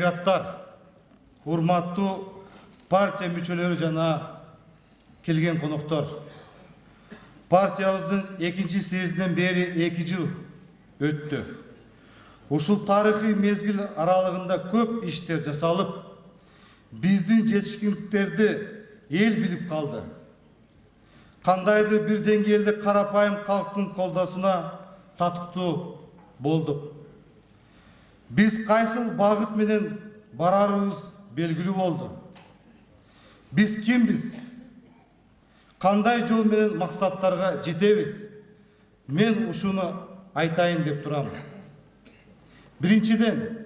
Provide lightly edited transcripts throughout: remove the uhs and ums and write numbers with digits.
делегаттар, урматтуу партия мүчөлөрү жана келген коноктор. Партиябыздын 2-чи съездинен бери 2 жыл өттү. Ушул тарыхый мезгил аралыгында көп иштер жасалып, биздин жетишкиндиктерди эл билип калды. Кандайдыр бир деңгээлде карапайым калктын колдосуна татыктуу болдук. Биз кайсыл багыт менен барарыбыз белгилүү болду. Биз кимбиз? Кандай жол менен максаттарга жетебиз? Мен ушуну айтайын деп турам. Биринчиден,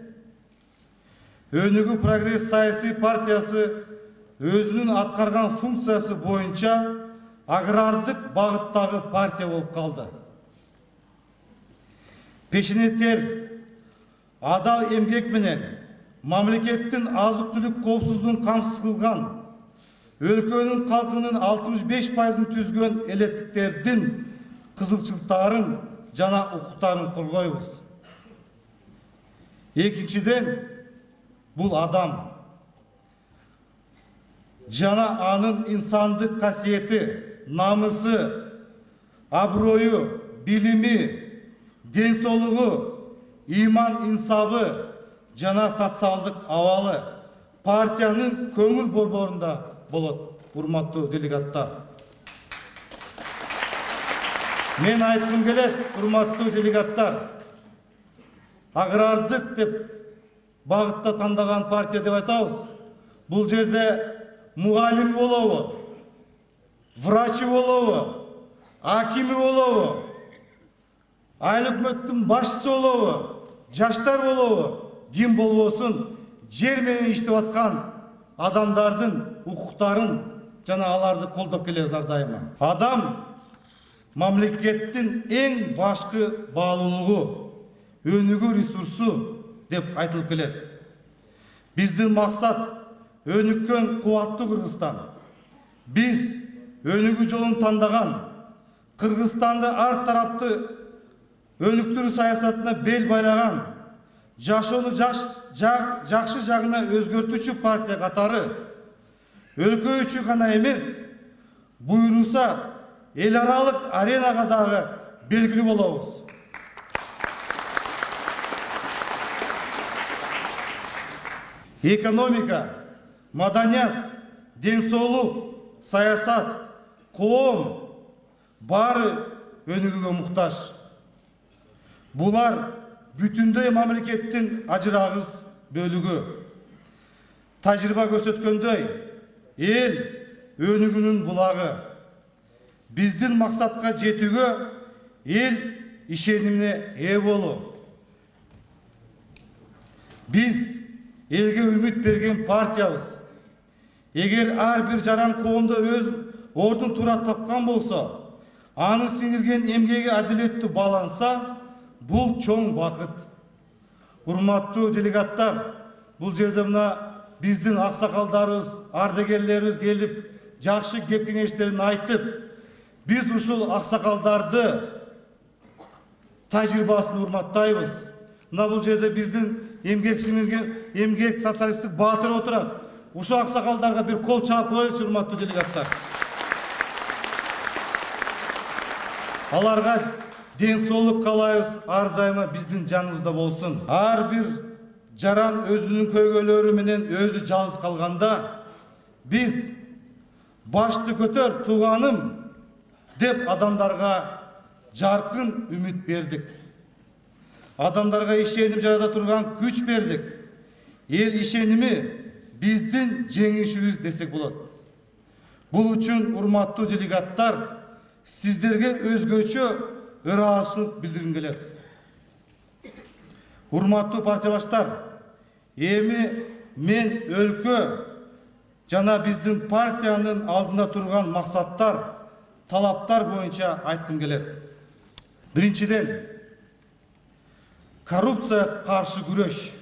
Өнүгүү прогресс саясий партиясы өзүнүн аткарган функциясы боюнча агрардык багыттагы партия болуп калды. Пешенеттер адал эмгек менен мамлекеттин азык-түлүк коопсуздугун камсыз кылган, өлкөнүн калкынын 65%-ын түзгөн элеттиктердин кызыкчылыктарын жана укуктарын коргойбуз. Экинчиден, бул адам жана анын инсандык касиети, намысы, аброю, билими, ден соолугу, иман инсабы жана социалдык абалы партиянын көңүл борборунда болот. Урматтуу делегаттар. Мен айткым келет, урматтуу делегаттар, агрардык деп багытта тандаган партия деп айтабыз. Бул жерде мугалими болобу, врачы болобу, акими болобу, айыл өкмөттүн башчысы болобу, жаштар болобу, ким болбосун, жер менен иштеп аткан адамдардын укуктарын жана аларды колдоп келебиз ар дайыма. Адам мамлекеттин эң башкы баалуулугу, өнүгүү ресурсу деп айтылып келет. Биздин максат өнүккөн кубаттуу Кыргызстан. Биз өнүгүү жолун тандаган, Кыргызстанды ар тарапты өнүктүрүү саясатына бел байлаган, жашоону жакшы жагына өзгөртүүчү партия катары өлкө үчүн гана эмес, буйруса эл аралык аренага дагы белгилүү болобуз. Экономика, маданият, ден соолук, саясат, коом баары өнүгүүгө муктаж. Булар бүтүндөй мамлекеттин ажырагыс бөлүгү. Тажрыйба көрсөткөндөй, эл өнүгүүнүн булагы. Биздин максатка жетүүгө эл ишенимине ээ болуу. Биз элге үмүт берген партиябыз. Эгер ар бир жаран коомдо өз ордун туура тапкан болсо, анын сиңирген эмгеги адилеттүү бааланса, бул чоң бакыт. Урматтуу делегаттар, бул жерде мына биздин аксакалдарыбыз, ардагерлерибиз келип, жакшы кеп кеңештерин айтып, биз ушул аксакалдарды тажрыйбасын урматтайбыз. Мына бул жерде биздин эмгек сиңирген, эмгек социалисттик баатыр отурат. Ушу аксакалдарга бир кол чаап коелучу, урматтуу делегаттар. Аларга ден соолук каалайбыз, ар дайыма биздин жаныбызда болсун. Ар бир жаран өзүнүн көйгөйлөрү менен өзү жалгыз калганда, биз башты көтөр тууганым деп адамдарга жаркын үмүт бердик. Адамдарга ишеним жарата турган күч бердик. Эл ишеними биздин жеңишибиз десек болот. Бул үчүн, урматтуу делегаттар, сиздерге өзгөчө ыраазычылык билдиргим келет. Урматтуу партиялаштар, эми мен өлкө жана биздин партиянын алдында турган максаттар, талаптар боюнча айткым келет. Биринчиден, коррупция каршы күрөш.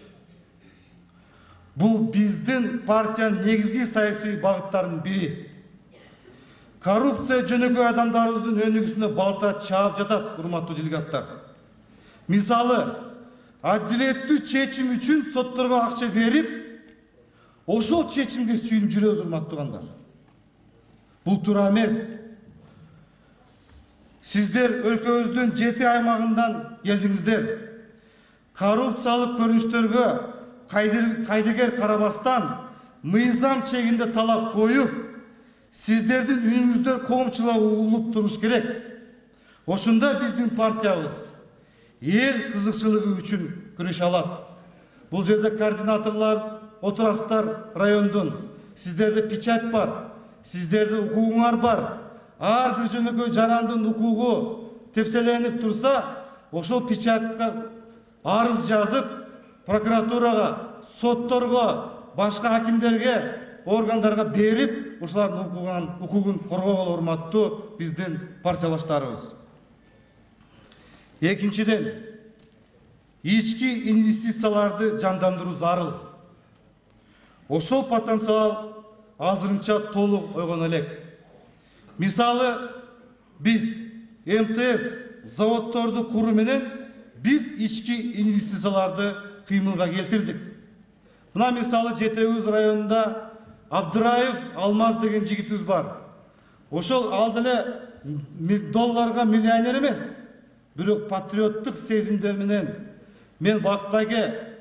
Бул биздин партиянын негизги саясий багыттарынын бири. Коррупция жөнөкөй адамдарыбыздын өнүгүүсүнө балта чаап жатат, урматтуу делегаттар. Мисалы, адилеттүү чечим үчүн сотторго акча берип, ошол чечимге сүйүнүп жүрөбүз, урматтуугандар. Бул туура эмес. Сиздер өлкөбүздүн 7 аймагынан келдиңиздер. Коррупциялык көрүнүштөргө кайдыгер карабастан мыйзам чегинде талап коюп, сиздердин үнүңүздөр коомчулукка угулуп туруш керек. Ошондо биздин партиябыз эл кызыкчылыгы үчүн күрөшө алат. Бул жерде координаторлор отурасыздар, райондун. Сиздерде печать бар, сиздерде укугуңар бар. Ар бир жөнөкөй жарандын укугу тепселенип турса, ошол печатка арыз жазып, прокуратурага, сотторго, башка хакимдерге, органдарга берип, ошолардын укугун коргогол, урматтуу биздин партиялаштарыбыз. Экинчиден, ички инвестицияларды жандандыруу зарыл. Ошол потенциал азырынча толук ойгоно элек. Мисалы, биз МТС заводдорду куруу менен биз ички инвестицияларды кыймылга келтирдик. Мына мисалы Жетегүз районунда Абдыраев Алмаз деген жигитибиз бар. Ошол ал деле долларга миллионер эмес, бирок патриоттук сезимдер менен мен Бакытбайге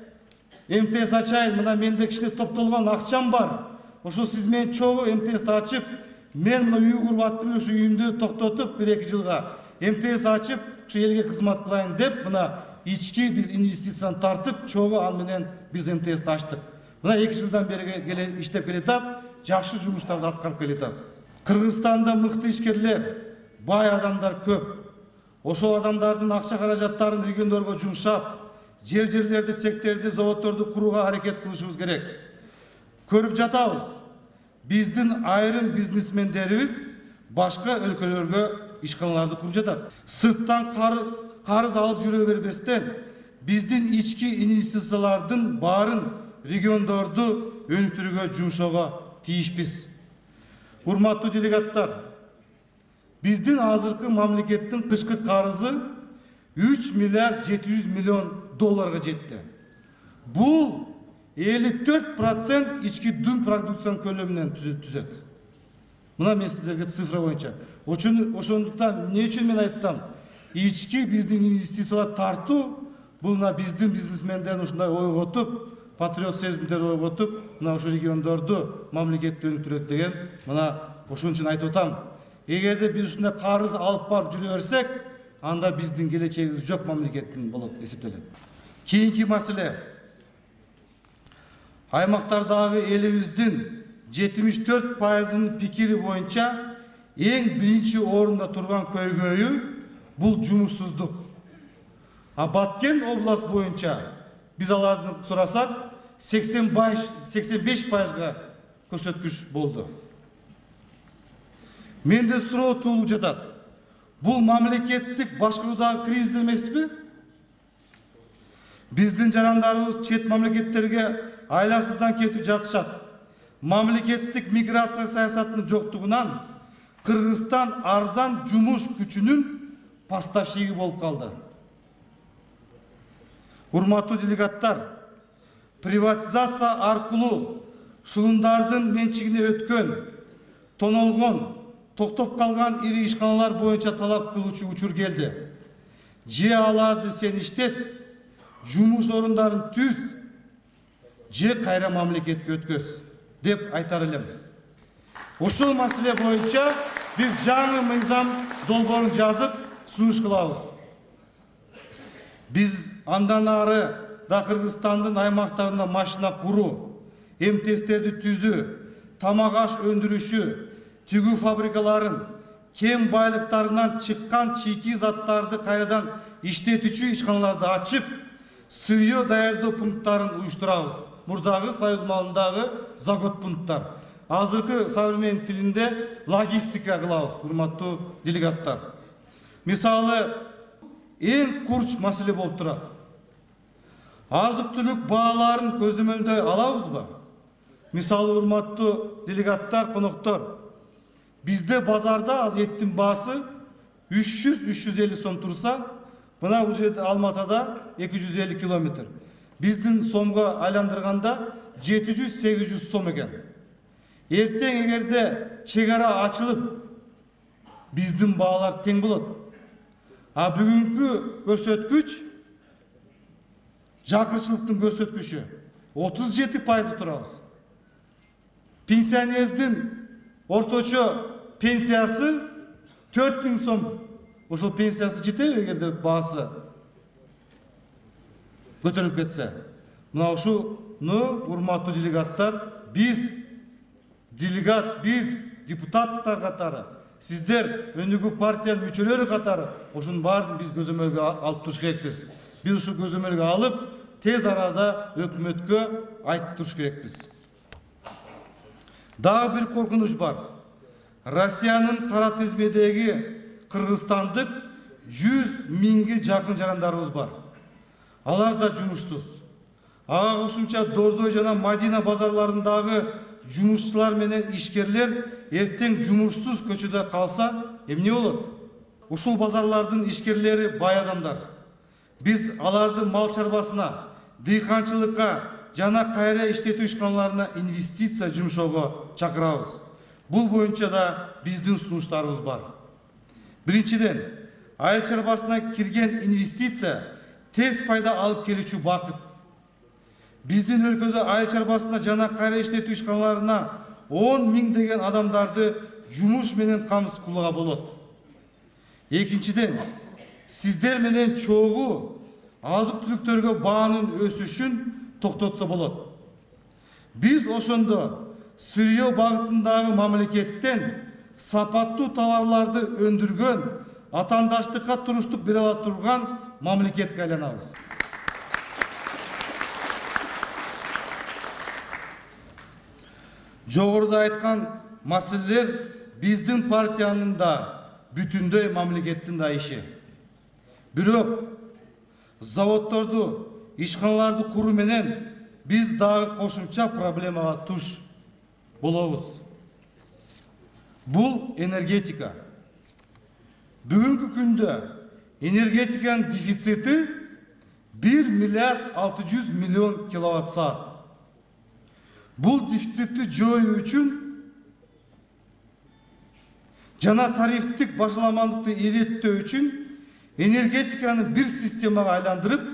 МТС ачайын, мына менде кичине топтолгон акчам бар. Ошо сиз менен чогуу МТСти ачып, мен мына үй куруп аттым, ошо үйүмдү токтотуп 1-2 жылга МТС ачып, ошо элге кызмат кылайын деп, мына ички биз инвестицияны тартып, чогуу ал менен биз МТСти ачтык. Мына 2 жылдан бери иштеп келатат, жакшы жумуштарды аткарып келатат. Кыргызстанда мыкты ишкерлер, бай адамдар көп. Ошол адамдардын акча каражаттарын региондорго жумшап, жерлерди, секторду, заводдорду курууга аракет кылышыбыз керек. Көрүп жатабыз. Биздин айрым бизнесмендерибиз башка өлкөлөргө ишканаларды куруп жатат. Сырттан карыз алып жүрө бербестен, биздин ички инвестициялардын баарын региондорду өнүктүрүүгө жумшоого тийишпиз. Урматтуу делегаттар, биздин азыркы мамлекеттин тышкы карызы 3 миллиард 700 миллион долларга жетти. Бул 54% ички дүң продукциянын көлөмүнөн түзөт. Мына мен сиздерге цифра боюнча. Ошондуктан эмне үчүн мен айттым? Ички биздин инвестициялар тартуу, бул биздин бизнесмендерди ушундай ойготуп, патриот сезимдерди ойготуп, мына ошол региондорду мамлекетти өнүктүрөт деген, мына ошон үчүн айтып атам. Эгерде биз ушундай карыз алып барып жүрө берсек, анда биздин келечегибиз жок мамлекеттин болот эсептелет. Кийинки маселе. Аймактардагы элибиздин 74%-ынын пикири боюнча эң биринчи орунда турган көйгөйү бул жумушсуздук. Баткен область боюнча биз алардын сурасак 85%га көрсөткүч болду. Менде суроо туулуп жатат. Бул мамлекеттик башкаруудагы кризис эмеспи? Биздин жарандарыбыз чет мамлекеттерге айласыздан кетип жатышат. Мамлекеттик миграция саясатынын жоктугунан Кыргызстан арзан жумуш күчүнүн поставщиги болуп калды. Урматтуу делегаттар, приватизация аркылуу шылымдардын менчигине өткөн, тонолгон, токтоп калган ири ишканалар боюнча талап кылуучу учур келди. Же аларды сен иштет, жумуш орундарын түз, же кайра мамлекетке өткөз деп айтар элем. Ошол маселе боюнча биз жаңы мыйзам долбоорун жазып сунуш кылабыз. Биз андан ары да Кыргызстандын аймактарында машина куруу, МТСтерди түзүү, тамак аш өндүрүшү, тигүү фабрикаларын, кем байлыктарынан чыккан чийки заттарды кайрадан иштетүүчү ишканаларды ачып, сыйоо даярдоо пункттарын уюштурабыз. Мурдагы Союз малындагы завод пункттар. Азыркы современ тилинде логистика кылабыз, урматтуу делегаттар. Мисалы, эң курч маселе болуп турат. Азык-түлүк бааларын көзөмөлдөй алабызбы? Мисалы, урматтуу делегаттар, коноктор, бизде базарда аз еттин баасы 300-350 сом турса, Мына бул жерде Алматада 250 километр. Биздин сомго айландырганда 700-800 сом экен. Эртең эгерде чегара ачылып, биздин баалар тең болот. А бүгүнкү көрсөткүч, жакырчылыктын көрсөткүчү 37% турабыз. Пенсионердин орточо пенсиясы 4000 сом. Ошол пенсиясы жетеби эгерде баасы көтөрүлүп кетсе? Мына ушуну, урматтуу делегаттар, биз депутаттар катары, сиздер өнүгүү партиянын мүчөлөрү катары ошунун баарын биз көзөмөлгө алып туруш керекпиз. Биз ушу көзөмөлгө алып, тез арада өкмөткө айтып туруш керекпиз. Дагы бир коркунуч бар. Россиянын кара тизмедеги кыргызстандык 100 миңге жакын жарандарыбыз бар. Алар да жумушсуз. Ага кошумча Дордой жана Мадина базарларындагы жумушчулар менен ишкерлер эртең жумушсуз көчөдө калса, эмне болот? Ушул базарлардын ишкерлери бай адамдар. Биз аларды мал чарбасына, дыйканчылыкка жана кайра иштетүү ишканаларына инвестиция жумшоого чакырабыз. Бул боюнча да биздин сунуштарыбыз бар. Биринчиден, айыл чарбасына кирген инвестиция тез пайда алып келүүчү бакыт. Биздин өлкөдө айыл чарбасына жана кайра иштетүү ишканаларына 10 миң деген адамдарды жумуш менен камсыз кылууга болот. Экинчиден, сиздер менен чогуу азык-түлүктөргө баанын өсүшүн токтотсо болот. Биз ошондо сырьё багытындагы мамлекеттен сапаттуу товарларды өндүргөн, атаандаштыкка туруштук бере ала турган мамлекетке айланабыз. Жогоруда айткан маселелер биздин партиянын да бүтүндөй мамлекеттин да иши. Бирок заводдорду, ишканаларды куруу менен биз дагы кошумча проблемага туш болобуз. Бул энергетика. Бүгүнкү күндө энергетиканын дефицити 1 миллиард 600 миллион киловатт саат. Бул дефицитти жоюу үчүн жана тарифтик башаламандыкты иреттөө үчүн энергетиканы бир системага айландырып,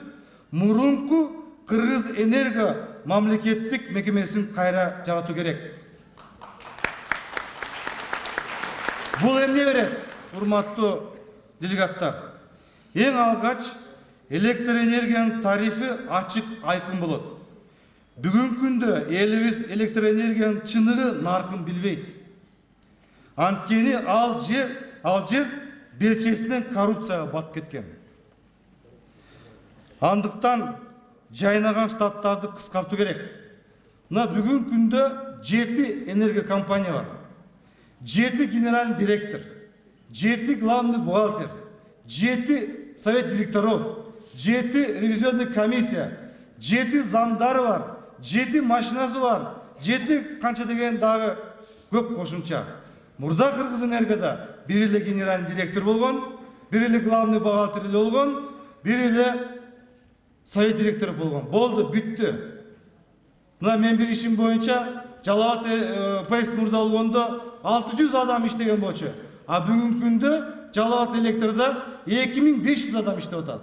мурунку Кыргыз энерго мамлекеттик мекемесин кайра жаратуу керек. Бул эмне берет, урматтуу делегаттар? Эң алгач электр энергиянын тарифи ачык айкын болот. Бүгүнкү күндө элибиз электр энергиянын чыныгы наркын билбейт. Анткени ал жер белчесинен коррупцияга батып кеткен. Андыктан жайнаган штаттарды кыскартуу керек. Мына бүгүнкү күндө 7 энерго компания бар. 7 генеральный директор, 7 главный бухгалтер, 7 совет директоров, 7 ревизионный комиссия, 7 замдары бар, 7 машинасы бар, 7 канча деген дагы көп кошумча. Мурда Кыргыз энергода бир эле генеральный директор болгон, бир эле главный бухгалтер болгон, бир эле совет директор болгон. Болду, бүттү. Мына мен билишим боюнча Жалал ПС мурда болгондо 600 адам иштеген болчу. А бүгүнкү күндө Жалал электрде 2500 адам иштеп атат.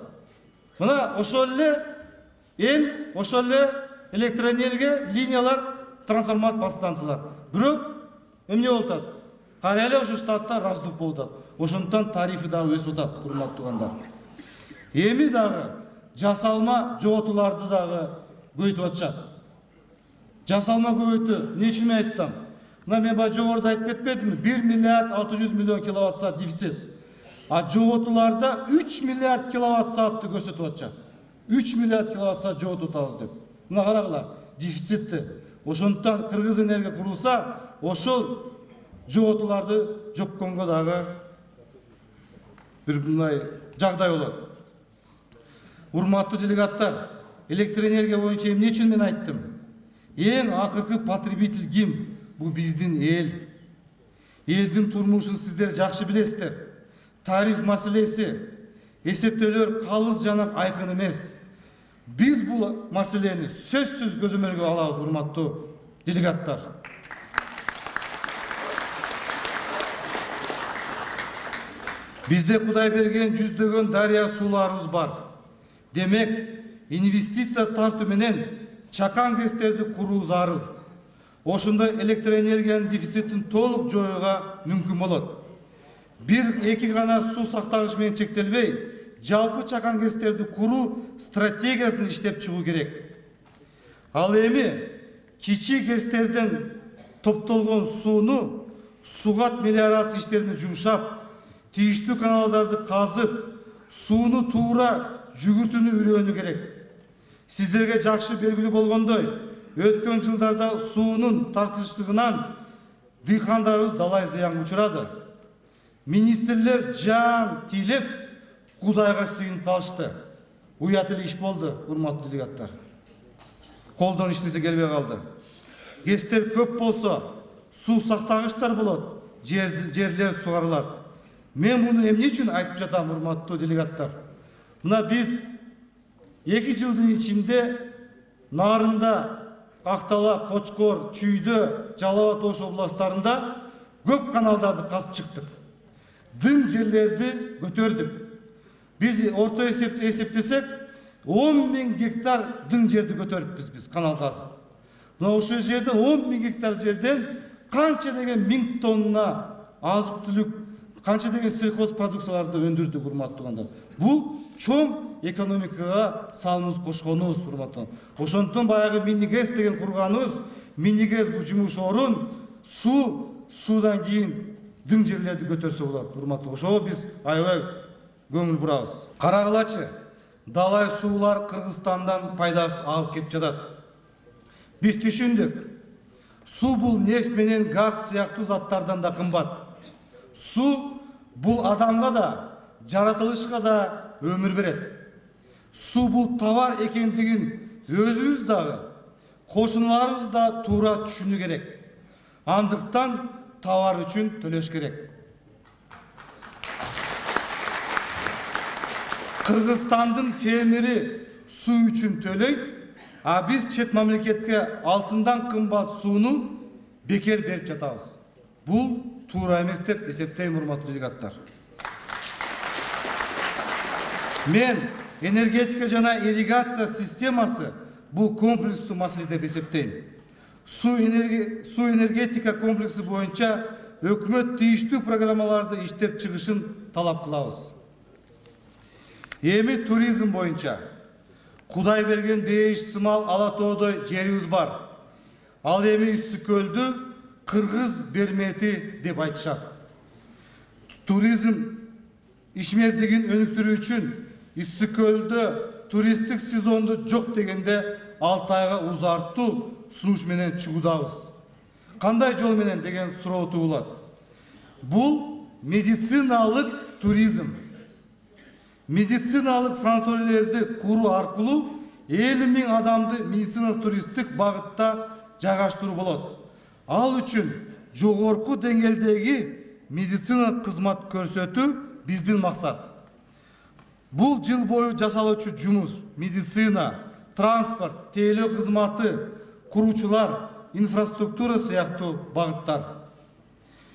Мына ошол эле электроэнергия линиялар, трансформатор подстанциялар. Бирок эмне болуп атат? Кара эле ошо штатта раздув болуп атат. Ошондон тарифи дагы өсүп атат, урматтуу туугандар. Эми дагы жасалма жоготууларды дагы көбөйтүп атышат. Жасалма көбөйтүү, эмне үчүн мен айттым? Мына мен баа жогоруда айтып кетпедимби? 1 миллиард 600 миллион киловатт саат дефицит. А жоготууларда 3 миллиард киловатт саатты көрсөтүп атышат. 3 миллиард киловатт саат жоготуп атабыз деп. Мына карагыла, дефицитти. Ошондон Кыргыз энерго курулса, ошол жоготууларды жокконго дагы бир мындай жагдай болот. Урматтуу делегаттар, электр энергия боюнча эмне үчүн мен айттым? Эң акыркы потребитель ким? Бул биздин эл. Элдин турмушун сиздер жакшы билесиздер. Тариф маселеси, эсептөөлөр калыс жана айкын эмес. Биз бул маселени сөзсүз көзөмөлгө алабыз, урматтуу делегаттар. Бизде Кудай берген жүздөгөн дарыя сууларыбыз бар. Демек, инвестиция тартуу менен чакан КЭСтерди куруу зарыл. Ошондой электроэнергиянын дефицитин толук жоюуга мүмкүн болот. Бир-эки гана суу сактагыч менен чектелбей, жалпы чакан КЭСтерди куруу стратегиясын иштеп чыгуу керек. Ал эми кичи КЭСтерден топтолгон сууну сугат мелиорация иштерине жумшап, тийиштүү каналдарды казып, сууну туура жүгүртүүнү үйрөнүү керек. Сиздерге жакшы белгилүү болгондой, өткөн жылдарда суунун тартыштыгынан дыйкандарыбыз далай зыянга учурады. Министрлер жан тийлеп, Кудайга сыйынып калышты. Уят эле иш болду, урматтуу делегаттар. Колдон иштесе келбей калды. КЭСтер көп болсо, суу сактагычтар болот, жерлер сугарылат. Мен муну эмне үчүн айтып жатам, урматтуу делегаттар? Мына биз 2 жылдын ичинде Нарында, Актала, Кочкор, Чүйдө, Жалал Абад Ош областтарында көп каналдарды казып чыктык. Дың жерлерди көтөрдүк. Биз орто эсептесек 10.000 гектар дың жерди көтөрүппүз биз канал казып. Мына ошол жерден 10.000 гектар жерден канча деген 1000 тонна азык түлүк, канча деген сельхоз продукцияларды өндүрдүк, урматтуу гандар. Бул чоң экономикага салымыбыз кошконубуз, урматтуу. Ошондон баягы мини-КЭС деген курганыбыз, мини-КЭС бул жумуш орун, суудан кийин дың жерлерди көтөрсө болот, урматтуу. Ошого биз аябай көңүл бурабыз. Карагылачы, далай суулар Кыргызстандан пайдасы алып кетип жатат. Биз түшүндүк. Суу бул нефть менен газ сыяктуу заттардан да кымбат. Суу бул адамга да, жаратылышка да өмүр берет. Суу бул товар экендигин өзүбүз дагы, кошуналарыбыз да туура түшүнүү керек. Андыктан товар үчүн төлөш керек. Кыргызстандын фермери суу үчүн төлөйт, а биз чет мамлекетке алтындан кымбат сууну бекер берип жатабыз. Бул туура эмес деп эсептейм, урматтуу делегаттар. Мен энергетика жана ирригация системасы бул комплекстүү маселе деп эсептейм. Суу энергетика комплекси боюнча өкмөт тийиштүү программаларды иштеп чыгышын талап кылабыз. Эми туризм боюнча Кудай берген бейиш сымал ала тоодой жерибиз бар. Ал эми Үсүкөлдү кыргыз бермети деп айтышат. Туризм ишмердигин өнүктүрүү үчүн Үсүкөлдө туристтик сезонду жок дегенде 6 айга узартуу сунуш менен чыгуудабыз. Кандай жол менен деген суроо туулат. Бул медициналык туризм. Медициналык санаторийлерди куруу аркылуу 50.000 адамды медициналык туристтик багытта жайгаштыруу болот. Ал үчүн жогорку деңгээлдеги медициналык кызмат көрсөтүү биздин максат. Бул жыл бою жасалуучу жумуш, медицина, транспорт, тейлөө кызматы, куруучулар, инфраструктура сыяктуу багыттар.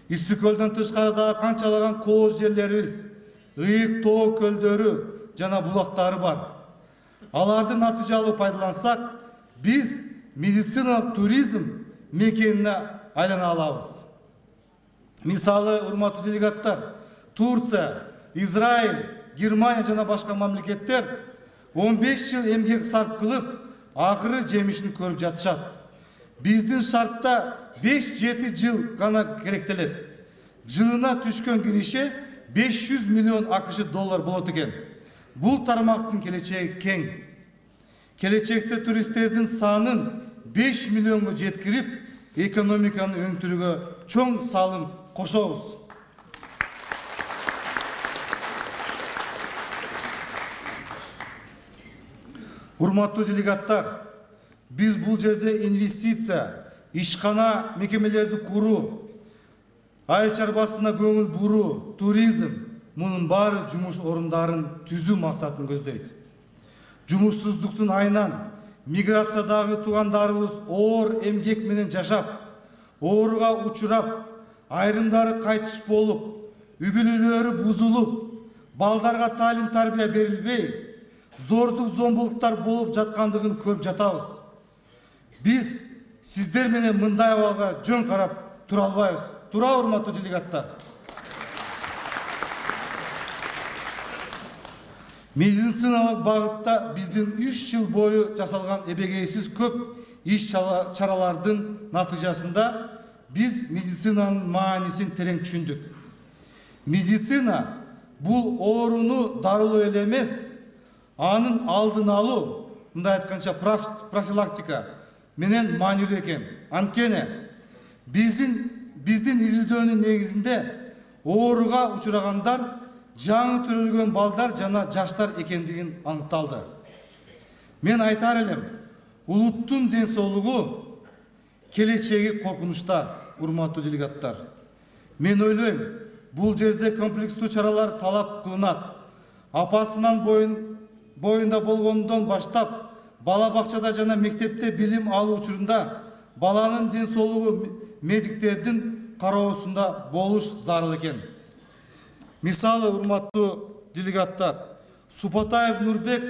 Үсүкөлдөн тышкарыдагы канчалаган кооз жерлерибиз, ыйык тоо көлдөрү жана булактары бар. Аларды натыйжалуу пайдалансак, биз медициналык туризм мекенине айлана алабыз. Мисалы, урматтуу делегаттар, Турция, Израиль, Германия жана башка мамлекеттер 15 жыл эмгек сарп кылып, акыры жемишин көрүп жатышат. Биздин шартта 5-7 жыл гана керектелет. Жылына түшкөн киреше 500 миллион АКШ доллар болот экен. Бул тармактын келечеги кең. Келечекте туристтердин санын 5 миллионго жеткирип, экономиканы өнүктүрүүгө чоң салым кошобуз. Урматтуу делегаттар, биз бул жерде инвестиция, ишкана мекемелерди куруу, айыл чарбасына көңүл буруу, туризм, Bunun bari жумуш орундарын түзүү максатын көздөйт. Жумушсуздуктун айынан миграциядагы туугандарыбыз оор эмгек менен жашап, ооруга учурап, айрымдары кайтыш болуп, үбүлүүлөрү бузулуп, балдарга таалим тарбия берилбей, зордук зомбулуктар болуп жаткандыгын көрүп жатабыз. Биз сиздер менен мындай абалга жөн карап тура албайбыз. Тура, урматтуу делегаттар. Медициналык багытта биздин 3 жыл бою жасалган эбегейсиз көп иш чаралардын натыйжасында биз медицинанын маанисин терең түшүндүк. Медицина бул ооруну дарылоо эле эмес, анын алдын алуу, мындай айтканча профилактика менен маанилүү экен. Анткени биздин изилдөөнүн негизинде ооруга учурагандар жаңы төрөлгөн балдар жана жаштар экендигин аныкталды. Мен айтар элем, улуттун ден соолугу келечеги коркунучта, урматтуу делегаттар. Мен ойлойм, бул жерде комплекстүү чаралар талап кылынат. Апасынан боюнда болгондон баштап, бала бакчада жана мектепте билим алуу учурунда баланын ден соолугу медиктердин кароосунда болуш зарыл экен. Мисалы, урматтуу делегаттар, Супатаев Нурбек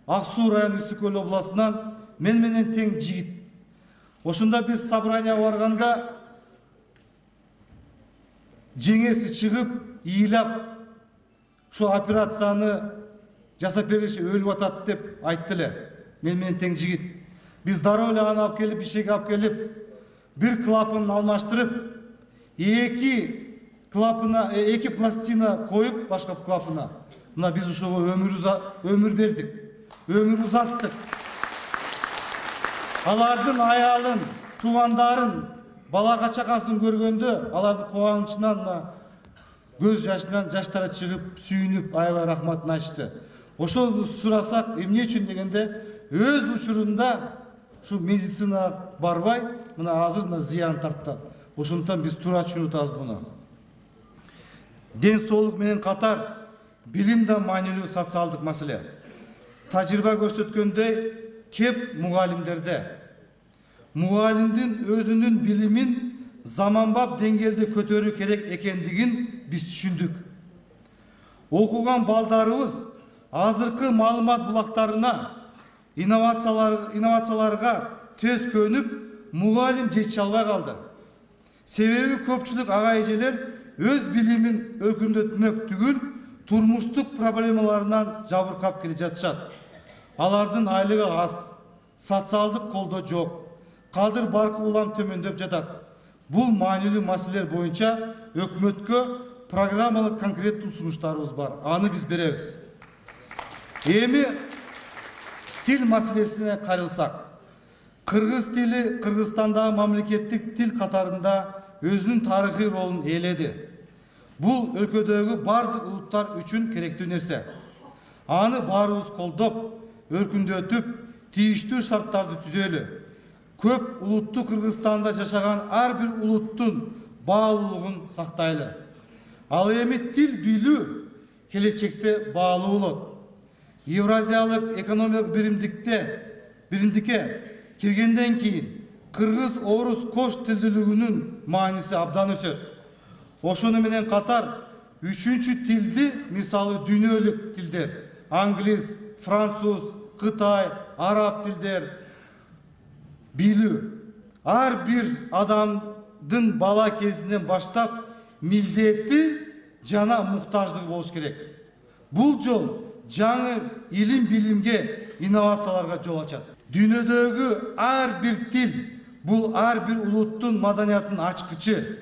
Ак Суу району Ысык Көл областынан мен менен тең жигит. Ошондо биз собранияга барганда жеңеси чыгып, ыйлап, шу операцияны жасап бериши өлүп атат деп айтты эле. Мен менен тең жигит. Биз дароо эле аны алып келип, ишеге алып келип, бир клапанын алмаштырып, эки пластина коюп, башка клапана. Мына биз ушуга өмүр бердик, өмүр узаттык. Алардын аялын, туугандарын, бала чакасын көргөндө, алардын кубанычынан, көз жашынан жаштары чыгып, сүйүнүп, аябай рахматын айтышты. Ошол сурасак, эмне үчүн дегенде, өз учурунда шу медицина барбай, мына азыр зыян тарттат. Ошондуктан биз туура түшүнүп атабыз буну. Ден соолук менен катар билим да маанилүү социалдык маселе. Тажрыйба көрсөткөндөй, кеп мугалимдерде. Мугалимдин өзүнүн билимин заманбап деңгээлде көтөрүү керек экендигин биз түшүндүк. Окуган балдарыбыз азыркы маалымат булактарына, инновацияларга тез көнүп, мугалим жетише албай калды. Себеби көпчүлүк ага эжелер өз билимин өркүндөтмөк түгүл, турмуштук проблемаларынан жабыркап келе жатышат. Алардын айлыгы аз, социалдык колдоо жок, кадыр баркы улам төмөндөп жатат. Бул маанилүү маселелер боюнча өкмөткө программалык конкреттүү сунуштарыбыз бар. Аны биз беребиз. Эми тил маселесине каралсак, кыргыз тили Кыргызстандагы мамлекеттик тил катарында өзүнүн тарыхый ролун ээледи. Бул өлкөдөгү бардык улуттар үчүн керектүү нерсе. Аны баарыбыз колдоп, өркүндөтүп, тийиштүү шарттарды түзөлү. Көп улуттуу Кыргызстанда жашаган ар бир улуттун баалуулугун сактайлы. Ал эми тил билүү келечекте баалуу болот. Евразиялык экономикалык биримдикке киргенден кийин кыргыз, орус, кош тилдүүлүгүнүн мааниси абдан өсөт. Ошону менен катар үчүнчү тилди, мисалы дүйнөлүк тилдер, англис, француз, кытай, араб тилдер билүү ар бир адамдын бала кезинен баштап милдети жана муктаждыгы болуш керек. Бул жол жаңы илим билимге, инновацияларга жол ачат. Дүйнөдөгү ар бир тил бул ар бир улуттун маданиятынын ачкычы.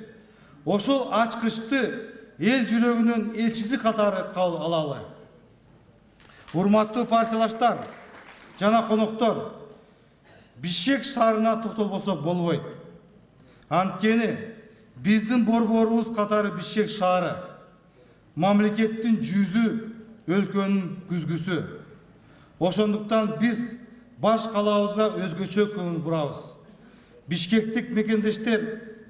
Ошол ачкычты эл жүрөгүнүн элчиси катары кабыл алалы. Урматтуу партиялаштар жана коноктор, Бишкек шаарына токтолбосок болбойт. Анткени биздин борборубуз катары Бишкек шаары мамлекеттин жүзү, өлкөнүн күзгүсү. Ошондуктан биз баш калаабызга өзгөчө көңүл бурабыз. Бишкектик мекендештер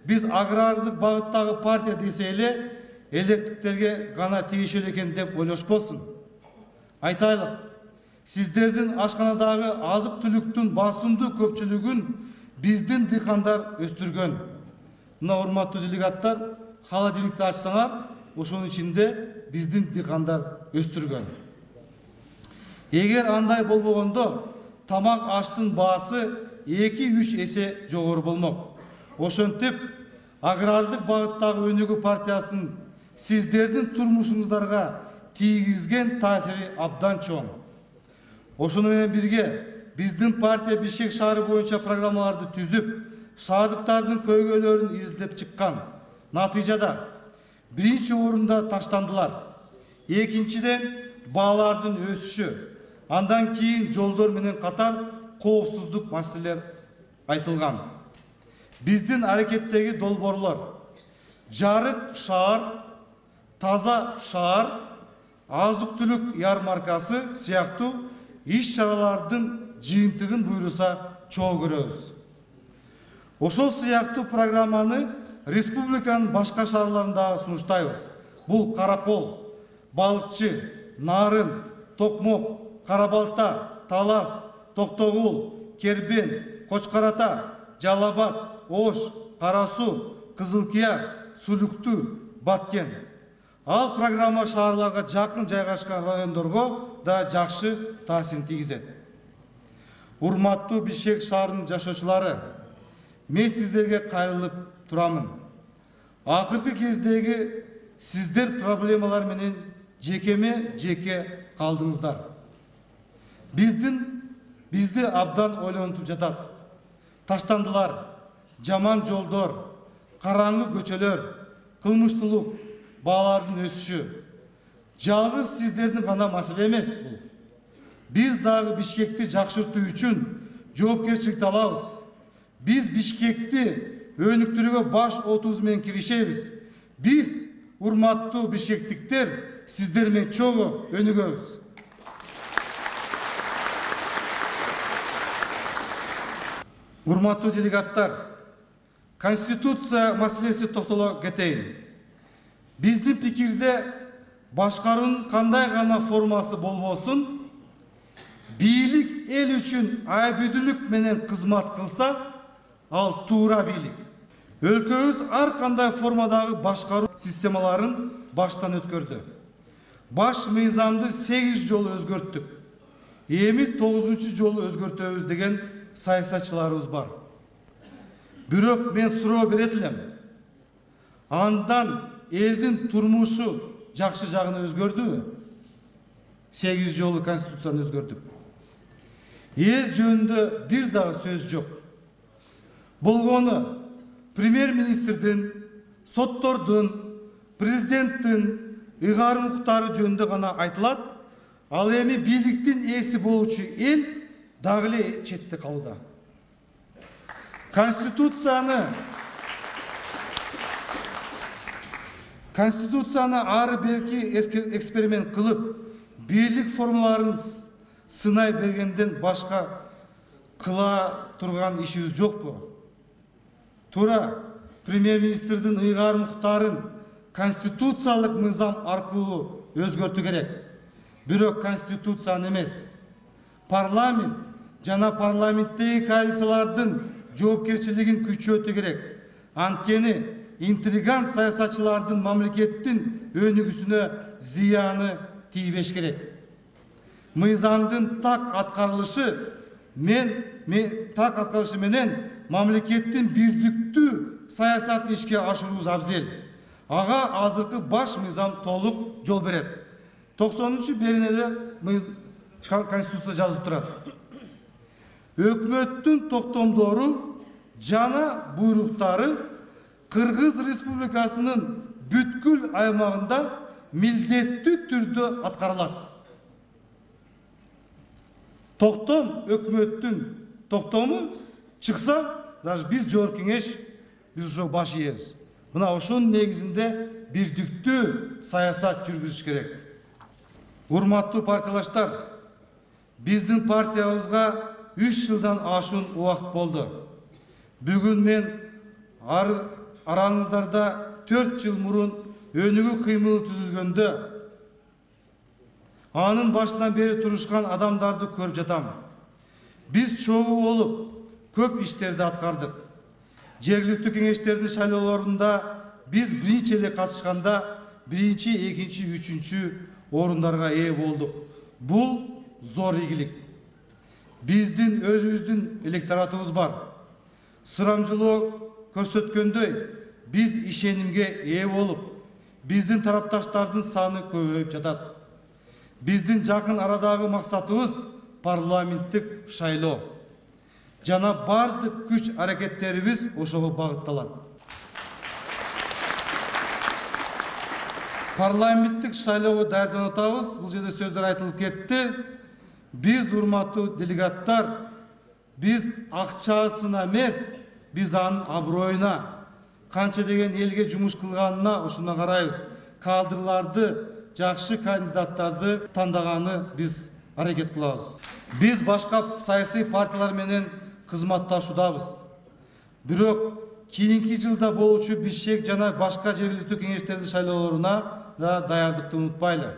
биз агрардык багыттагы партия десе эле, элдиктерге гана тийишелүү экен деп ойлошпосун. Айтайлык, сиздердин ашканадагы азык түлүктүн басымдуу көпчүлүгүн биздин дыйкандар өстүргөн. Мына урматтуу делегаттар, холодильникти ачсаңар, ошонун ичинде биздин дыйкандар өстүргөн. Эгер андай болбогондо, тамак аштын баасы 2-3 эсе жогору болмок. Ошентип, агрардык багыттагы Өнүгүү партиясынын сиздердин турмушуңуздарга тийгизген таасири абдан чоң. Ошону менен бирге биздин партия Бишкек шаары боюнча программаларды түзүп, шаардыктардын көйгөйлөрүн изилдеп чыккан. Натыйжада биринчи орунда таштандылар. Экинчиден баалардын өсүшү, андан кийин жолдор менен катар коопсуздук маселелер айтылган. Биздин аракеттеги долбоорлор жарык шаар, таза шаар, азык-түлүк ярмаркасы сыяктуу иш-чаралардын жыйынтыгын буйруса чоо көрөбүз. Ошол сыяктуу программаны республиканын башка шаарларында сунуштайбыз. Бул Каракол, Балыкчы, Нарын, Токмок, Карабалта, Талас, Токтогул, Кербен, Кочкарата, Жалал-Абад, Ош, Карасу, Кызылкия, Сулукту, Баткен. Ал программа шаарларга жакын жайгашкан райондорго да жакшы таасирин тийгизет. Урматтуу Бишкек шаарынын жашоочулары, мен сиздерге кайрылып турамын. Акыркы кездеги сиздер проблемалар менен жеке калдыңыздар. Бизди абдан ойлонтуп жатат. Таштандылар, жаман жолдор, караңгы көчөлөр, кылмыштуулук, баалардын өсүшү. Жалгыз сиздердин гана маселе эмес бул. Биз дагы Бишкекти жакшыртуу үчүн жоопкерчиликти алабыз. Биз Бишкекти өнүктүрүүгө баш отуз менен киришебиз. Биз, урматтуу бишкектиктер, сиздер менен чогуу өнүгөбүз. Урматтуу делегаттар, Конституция маселеси токтоло кетейин. Биздин пикирде башкаруунун кандай гана формасы болбосун, бийлик эл үчүн айбүдүлүк менен кызмат кылса, ал туура бийлик. Өлкөбүз ар кандай формадагы башкаруу системаларын баштан өткөрдү. Баш мыйзамды 8 жолу өзгөрттүк. Эми 9-чу жолу өзгөртөбүз деген саясатчыларыбыз бар. Бирок мен суроо берет элем. Андан элдин турмушу жакшы жагына өзгөрдүбү? 8 жолу конституцияны өзгөрдүк. Эл жөнүндө бир дагы сөз жок. Болгону премьер-министрдин, соттордун, президенттин ыйгарым укуктары жөнүндө гана айтылат. Ал эми бийликтин ээси болуучу эл дагы эле четте калууда. Конституцияны ары берки эксперимент кылып, бийлик формаларын сынай бергенден башка кыла турган ишибиз жокпу? Тура премьер-министрдин ыйгарым укуктарын конституциялык мыйзам аркылуу өзгөртүү керек. Бирок конституцияны эмес. Парламент жана парламенттеги коалициялардын жоопкерчилигин күчөтүү керек. Анткени интригант саясатчылардын мамлекеттин өнүгүүсүнө зыяны тийбеш керек. Мыйзамдын так аткарылышы менен мамлекеттин бирдиктүү саясатын ишке ашырууубуз абзел. Ага азыркы баш мыйзам толук жол берет. 90-чы беренеде конституция жазылып турат. Өкмөттүн токтомдору жана буйруктары Кыргыз Республикасынын бүткүл аймагында милдеттүү түрдө аткарылат. Токтом өкмөттүн токтому чыкса, даже биз жогорку кеңеш, биз ошо баш ийебиз. Мына ошонун негизинде бирдиктүү саясат жүргүзүш керек. Урматтуу партиялаштар, биздин партиябызга 3 жылдан ашуун убакыт болду. Бүгүн мен араңыздарда 4 жыл мурун өнүгүү кыймылы түзүлгөндө анын башынан бери турушкан адамдарды көрүп жатам. Биз чогуу болуп көп иштерди аткардык. Жергиликтүү кеңештердин шайлоолорунда биз биринчи эле катышканда биринчи, экинчи, үчүнчү орундарга ээ болдук. Бул зор ийгилик. Биздин өзүбүздүн электоратыбыз бар. Сурамжылоо көрсөткөндөй, биз ишенимге ээ болуп, биздин тарапташтардын саны көбөйүп жатат. Биздин жакын арадагы максатыбыз парламенттик шайлоо. Жана бардык күч аракеттерибиз ошого багытталат. Парламенттик шайлоого даярданып атабыз. Бул жерде сөздөр айтылып кетти. Биз, урматтуу делегаттар, биз акчасына эмес, биз анын аброюна, канча деген элге жумуш кылганына ошондо карайбыз. Кадрларды, жакшы кандидаттарды тандаганы биз аракет кылабыз. Биз башка саясий партиялар менен кызматташуудабыз. Бирок кийинки жылда болчу Бишкек жана башка жергиликтүү кеңештердин шайлоолоруна да даярдыкты унутпайлы.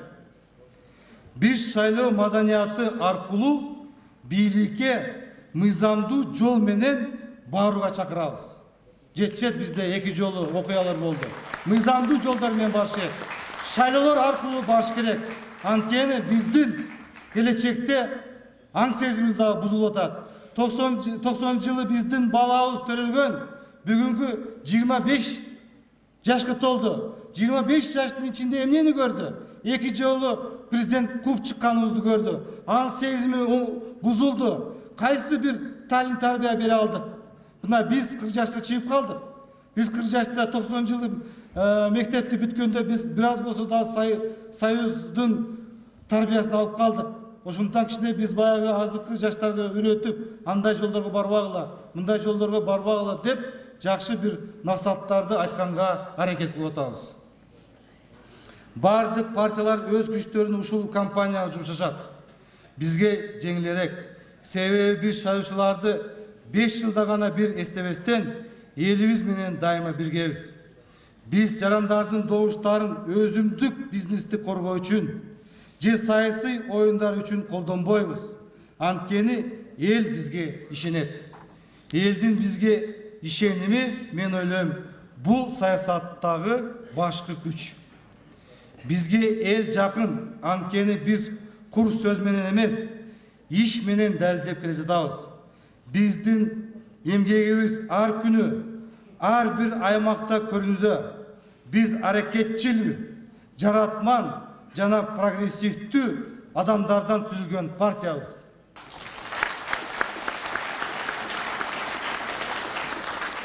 Биз шайлоо маданияты аркылуу бийликке мыйзамдуу жол менен барууга чакырабыз. Жетишет bizde 2 жолу окуялар болду. Мыйзамдуу жолдор менен барыш керек. Шайлоолор аркылуу барыш керек. Анткени биздин келечекте аң сезимибиз да бузулуп атат. 90 жылы биздин балабыз төрөлгөн, бүгүнкү 25 жашка толду. 25 жаштын ичинде эмнени көрдү? 2 жолу президент куп чыкканыбызды көрдү. Анын сезими бузулду. Кайсы бир талим тарбия бере алдык? Мына биз 40 жашта чыгып калдык. Биз 40 жашта 90 жылы мектепти бүткөндө биз бир аз болсо да союздун тарбиясын алып калдык. Ошондон кичине биз баягы азыркы жаштарды үйрөтүп, андай жолдорго барбагыла, мындай жолдорго барбагыла деп жакшы бир насааттарды айтканга аракет кылып атабыз. Бардык партиялар өз күчтөрүн ушул кампанияга жумшашат. Бизге жеңилирээк. Себеби биз шайлоочуларды 5 жылда гана бир эстебестен элибиз менен дайыма биргебиз. Биз жарандардын добуштарын өзүмдүк бизнести коргоо үчүн же саясий оюндар үчүн колдонбойбуз. Анткени эл бизге ишенет. Элдин бизге ишеними, мен ойлойм, бул саясаттагы башкы күч. Бизге эл жакын, анткени биз кур сөз менен эмес, иш менен далилдеп келе жатабыз. Биздин эмгегибиз ар күнү, ар бир аймакта көрүнүүдө. Биз аракетчил, жаратман жана прогрессивдүү адамдардан түзүлгөн партиябыз.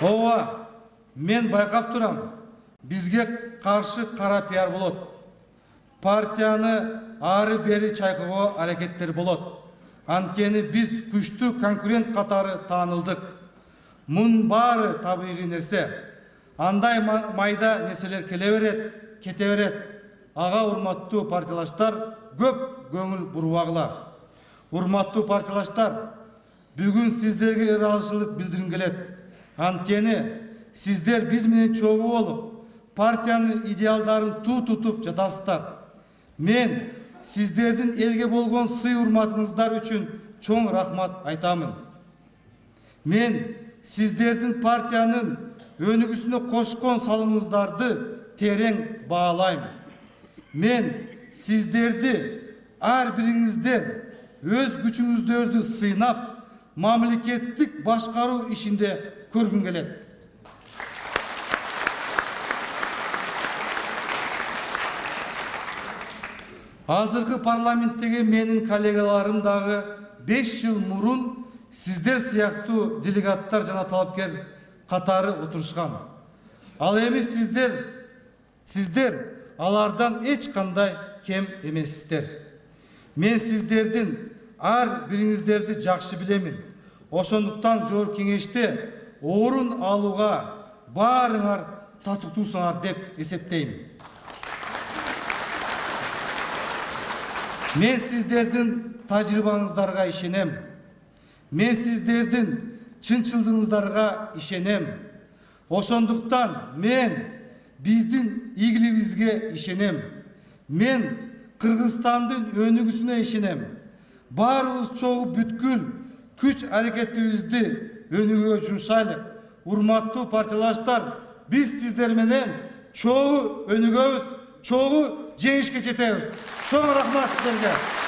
Ооба, мен байкап турам. Бизге каршы кара пиар болот. Партияны ары бери чайкоого аракеттер болот. Анткени биз күчтүү конкурент катары таанылдык. Мун баары табигый нерсе. Андай майда нерселер келе берет, кете берет. Ага урматтуу партиялаштар көп көңүл бурбагыла. Урматтуу партиялаштар, бүгүн сиздерге ыраазычылык билдиргим келет. Анткени сиздер биз менен чогуу болуп, партиянын идеалдарын тутуп жатасыздар. Мен сиздердин элге болгон сый урматыңыздар үчүн чоң рахмат айтамын. Мен сиздердин партиянын өнүгүүсүнө кошкон салымыңыздарды терең баалайм. Мен сиздерди ар бириңиздер өз күчүңүздөрдү сыйнап, мамлекеттик башкаруу ишинде көргүм келет. Азыркы парламенттеги менин коллегаларым дагы 5 жыл мурун сиздер сыяктуу делегаттар жана талапкер катары отурушкан. Ал эми сиздер алардан эч кандай кем эмессиздер. Мен сиздердин ар бириңиздерди жакшы билемин. Ошондуктан жогорку кеңеште орун алууга баарыңар татыктуусуңар деп эсептейм. Мен сиздердин тажрыйбаңыздарга ишенем. Мен сиздердин чынчылдыгыңыздарга ишенем. Ошондуктан мен bizdin igilibizge işenem. Men Kırgızstandın önügüsüne işenem. Barыбыз çoğu bütkül güç hareketibizdi önüge junşaylık. Urmattуу partiyalaşlar, biz sizler menen çoğu önügöbüz, çoğu жеңишке жетебиz. Çoğu rahmat sizlerge.